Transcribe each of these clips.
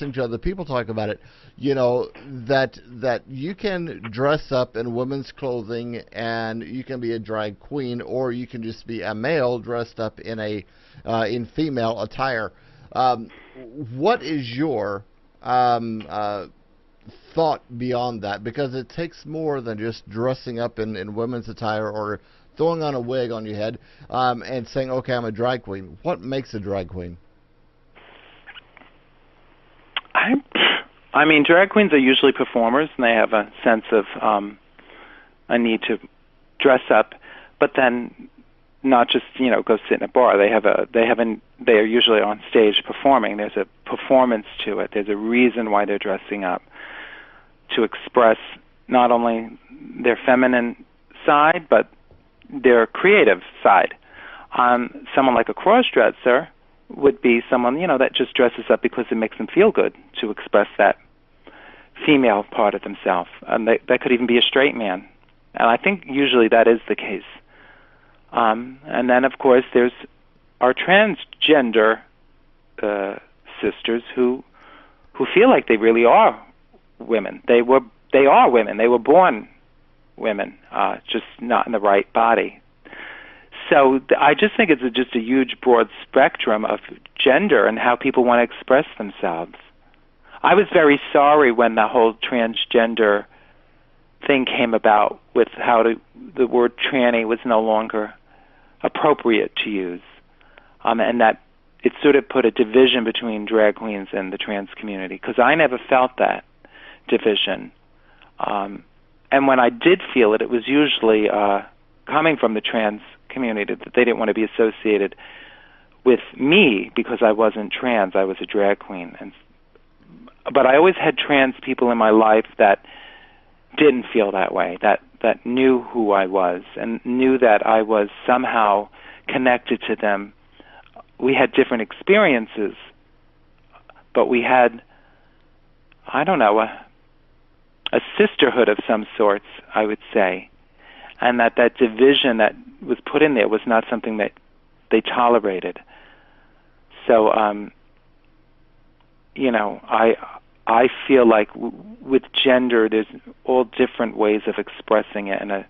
listening to other people talk about it, that you can dress up in women's clothing and you can be a drag queen, or you can just be a male dressed up in female attire. What is your thought beyond that? Because it takes more than just dressing up in women's attire or throwing on a wig on your head and saying, okay, I'm a drag queen. What makes a drag queen? I mean, drag queens are usually performers, and they have a sense of a need to dress up, but then not just go sit in a bar. They are usually on stage performing. There's a performance to it. There's a reason why they're dressing up, to express not only their feminine side but their creative side. Someone like a cross-dresser would be someone that just dresses up because it makes them feel good to express that female part of themselves, and that could even be a straight man. And I think usually that is the case. And then, of course, there's our transgender sisters who feel like they really are women. They are women. They were born women, just not in the right body. So I just think it's just a huge, broad spectrum of gender and how people want to express themselves. I was very sorry when the whole transgender thing came about, with how the word tranny was no longer appropriate to use, and that it sort of put a division between drag queens and the trans community, because I never felt that division. And when I did feel it, it was usually coming from the trans community, that they didn't want to be associated with me because I wasn't trans. I was a drag queen. But I always had trans people in my life that didn't feel that way, that knew who I was and knew that I was somehow connected to them. We had different experiences, but we had, I don't know, a sisterhood of some sorts, I would say, and that division that was put in there was not something that they tolerated. So, I feel like with gender, there's all different ways of expressing it. And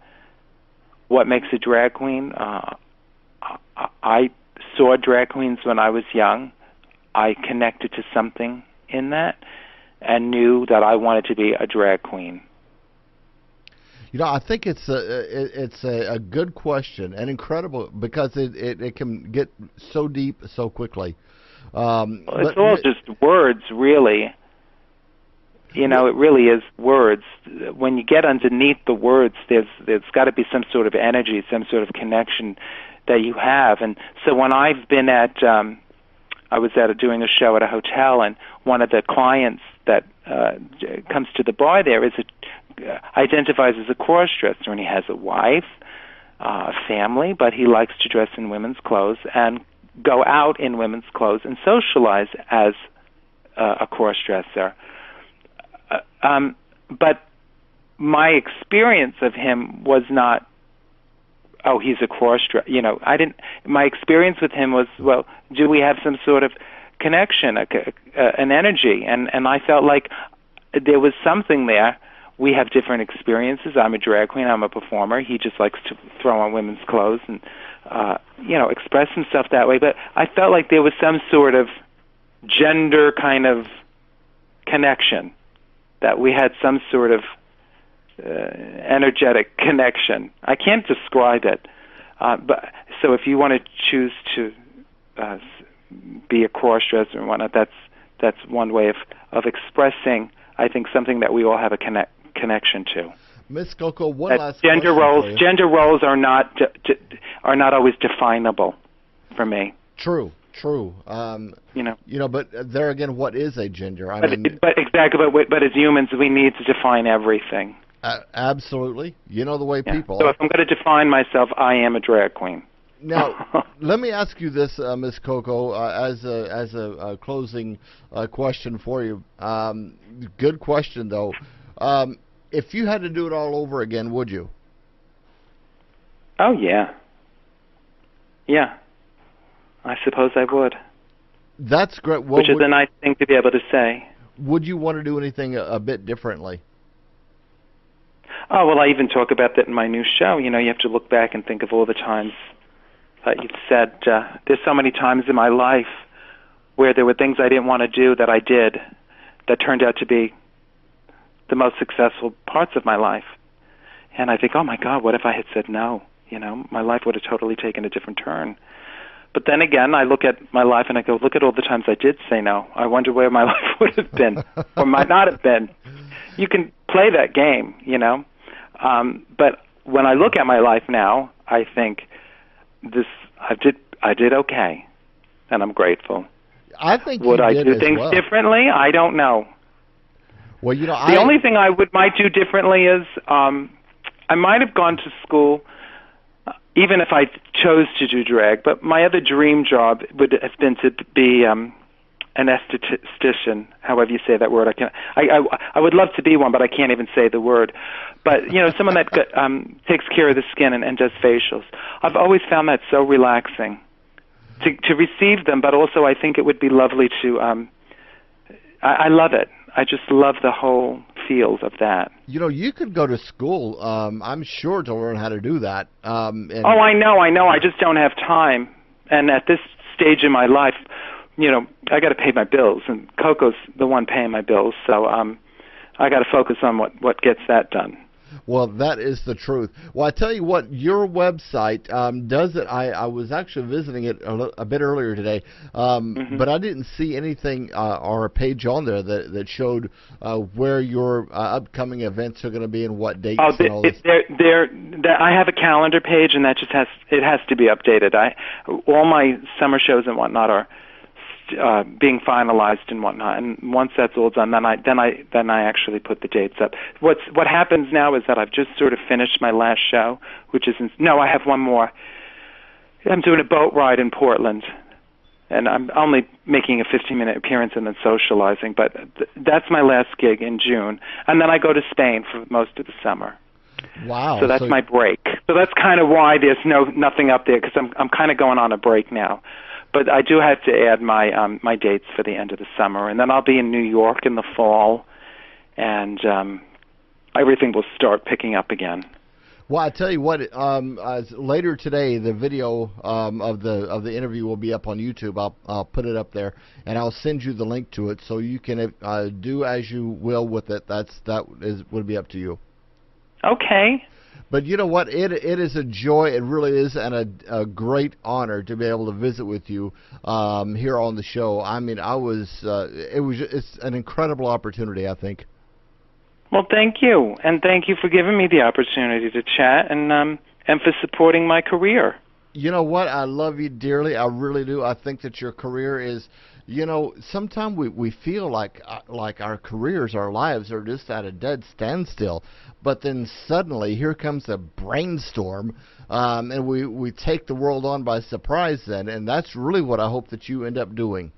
what makes a drag queen? I saw drag queens when I was young. I connected to something in that and knew that I wanted to be a drag queen. I think it's a good question and incredible, because it can get so deep so quickly. It's all just words, really. It really is words. When you get underneath the words, there's got to be some sort of energy, some sort of connection that you have. And so when I've been I was doing a show at a hotel, and one of the clients that comes to the bar there identifies as a cross-dresser, and he has a wife, a family, but he likes to dress in women's clothes and go out in women's clothes and socialize as a cross-dresser. But my experience of him was not, oh, he's a cross-dresser. My experience with him was, well, do we have some sort of connection, an energy? And I felt like there was something there. We have different experiences. I'm a drag queen. I'm a performer. He just likes to throw on women's clothes and, express himself that way. But I felt like there was some sort of gender kind of connection, that we had some sort of energetic connection. I can't describe it. But so if you want to choose to be a cross-dresser and whatnot, that's one way of expressing, I think, something that we all have a connection to. Miss Coco, one last gender roles. question. Gender roles are not always definable for me. True. But there again, what is a gender? But exactly. But as humans, we need to define everything. Absolutely. The way people. So if I'm going to define myself, I am a drag queen. Now, let me ask you this, Miss Coco, as a closing question for you. Good question, though. If you had to do it all over again, would you? Oh, yeah. Yeah. I suppose I would. That's great. Which is a nice thing to be able to say. would you want to do anything a bit differently? Oh, well, I even talk about that in my new show. You have to look back and think of all the times you've said, there's so many times in my life where there were things I didn't want to do that I did that turned out to be the most successful parts of my life. And I think, oh, my God, what if I had said no? My life would have totally taken a different turn. But then again, I look at my life and I go, look at all the times I did say no. I wonder where my life would have been or might not have been. You can play that game, But when I look at my life now, I think I did okay, and I'm grateful. I think would I do as things well. differently? I don't know. Well, the only thing I might do differently is I might have gone to school, even if I chose to do drag. But my other dream job would have been to be an esthetician, however you say that word. I would love to be one, but I can't even say the word. But someone that takes care of the skin and does facials. I've always found that so relaxing to receive them, but also I think it would be lovely to. I love it. I just love the whole field of that. You could go to school, I'm sure, to learn how to do that. I know. I just don't have time. And at this stage in my life, I got to pay my bills, and Coco's the one paying my bills, so I got to focus on what gets that done. Well, that is the truth. Well, I tell you what, your website does it. I was actually visiting it a bit earlier today, but I didn't see anything or a page on there that showed where your upcoming events are going to be and what dates and all this. I have a calendar page, and that just has to be updated. All my summer shows and whatnot are being finalized and whatnot, and once that's all done, then I actually put the dates up. What happens now is that I've just sort of finished my last show, which is I have one more. I'm doing a boat ride in Portland, and I'm only making a 15-minute appearance and then socializing, but that's my last gig in June, and then I go to Spain for most of the summer. Wow! So that's my break. So that's kind of why there's nothing up there, because I'm kind of going on a break now. But I do have to add my dates for the end of the summer, and then I'll be in New York in the fall, and everything will start picking up again. Well, I tell you what, later today, the video of the interview will be up on YouTube. I'll put it up there, and I'll send you the link to it, so you can do as you will with it. Would be up to you. Okay. But you know what? It is a joy. It really is, and a great honor to be able to visit with you here on the show. I mean, it's an incredible opportunity, I think. Well, thank you, and thank you for giving me the opportunity to chat, and for supporting my career. You know what? I love you dearly. I really do. I think that your career is. Sometimes we feel like our careers, our lives are just at a dead standstill. But then suddenly here comes a brainstorm, and we take the world on by surprise then. And that's really what I hope that you end up doing.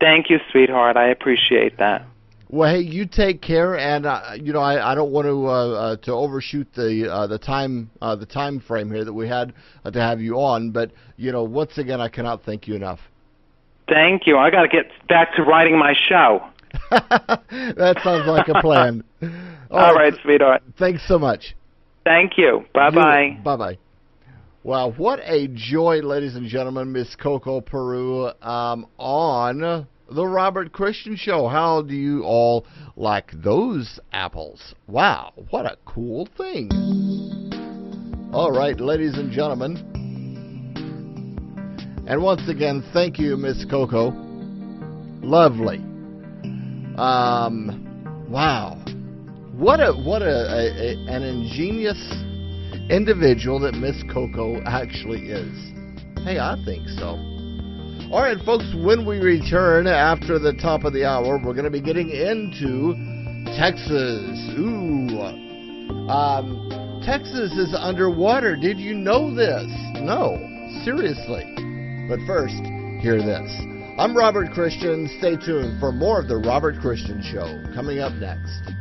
Thank you, sweetheart. I appreciate that. Well, hey, you take care, and I don't want to overshoot the time frame here that we had to have you on. But once again, I cannot thank you enough. Thank you. I got to get back to writing my show. That sounds like a plan. All right, sweetheart. Thanks so much. Thank you. Bye-bye. Bye-bye. Wow, what a joy, ladies and gentlemen, Miss Coco Peru on The Robert Christian Show. How do you all like those apples? Wow, what a cool thing. All right, ladies and gentlemen. And once again, thank you, Miss Coco. Lovely. Wow. What an ingenious individual that Miss Coco actually is. Hey, I think so. All right, folks, when we return after the top of the hour, we're going to be getting into Texas. Texas is underwater. Did you know this? No, seriously. But first, hear this. I'm Robert Christian. Stay tuned for more of The Robert Christian Show coming up next.